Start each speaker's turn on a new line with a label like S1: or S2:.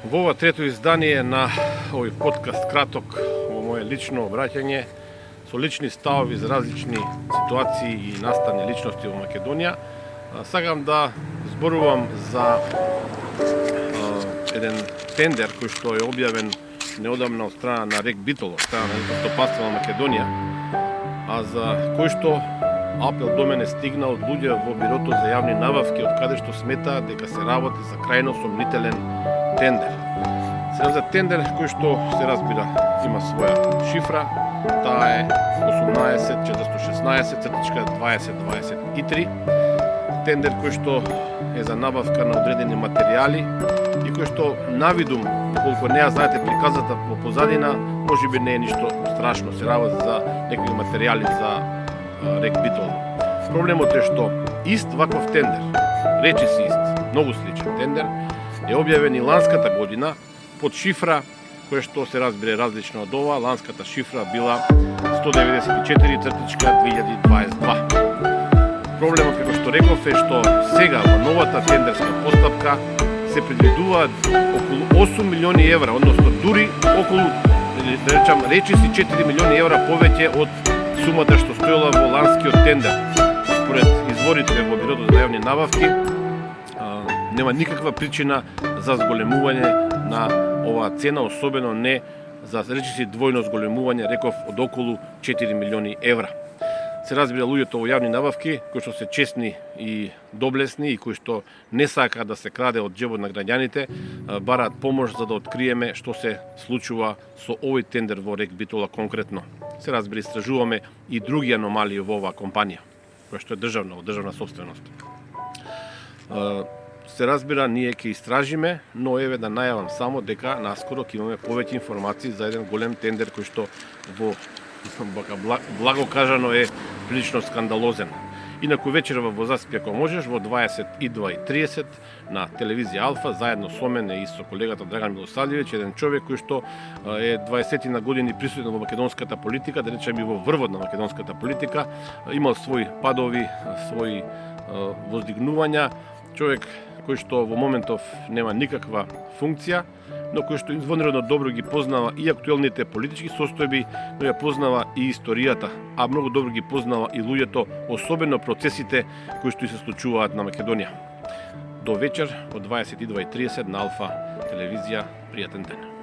S1: Во ова трето издание на овој подкаст краток, во мое лично обраќање со лични ставови за различни ситуации и настани личности во Македонија, сакам да зборувам за еден тендер кој што е објавен неодамна од страна на РЕК Битола, од страна на Електростопанство на Македонија, а за кој што апел до мене стигна од луѓе во Бирото за јавни набавки, од каде што сметаат дека се работи за крајно сомнителен тендер. Сега за тендер кој што се разбира има своја шифра, таа е 18.416.2023, тендер кој што е за набавка на одредени материјали и кој што навидум, колку не ја знаете приказата по позадина, можеби не е ништо страшно, се работи за некои материјали за РЕК Битола. Проблемот е што ист ваков тендер, речиси ист, многу сличен тендер, е објавен и ланската година под шифра која што се разбира различна од ова. Ланската шифра била 194.2022. Проблемот, како што реков, е што сега во новата тендерска постапка се предвидуваат околу 8 милиони евра, односно дури околу, да речам, речиси 4 милиони евра повеќе од сумата што стоела во ланскиот тендер. Според изворите во Бирото за јавни набавки, нема никаква причина за зголемување на оваа цена, особено не за речиси двојно зголемување, реков, од околу 4 милиони евра. Се разбира, луѓето во јавни набавки, кои што се честни и доблесни и кои што не сакаат да се краде од џебот на граѓаните, бараат помош за да откриеме што се случува со овој тендер во РЕК Битола конкретно. Се разбира, истражуваме и други аномалии во оваа компанија, која што е државна собственост. Се разбира, ние ќе истражиме, но еве да најавам само дека наскоро ќе имаме повеќе информации за еден голем тендер кој што во благо кажано е прилично скандалозен. Инаку вечерва во Заспи ако можеш во 22:30 на телевизија Алфа заедно со мене и со колегата Драган Милосавлјевиќ, еден човек кој што е 20 на години присутен во македонската политика, да речеме и во врвот на македонската политика, имал своји падови, своји воздигнувања, човек кој што во моментов нема никаква функција, но кој што извонредно добро ги познава и актуелните политички состојби, но ја познава и историјата, а многу добро ги познава и луѓето, особено процесите кои што и се случуваат на Македонија. До вечер од 22:30 на Алфа телевизија. Пријатен ден.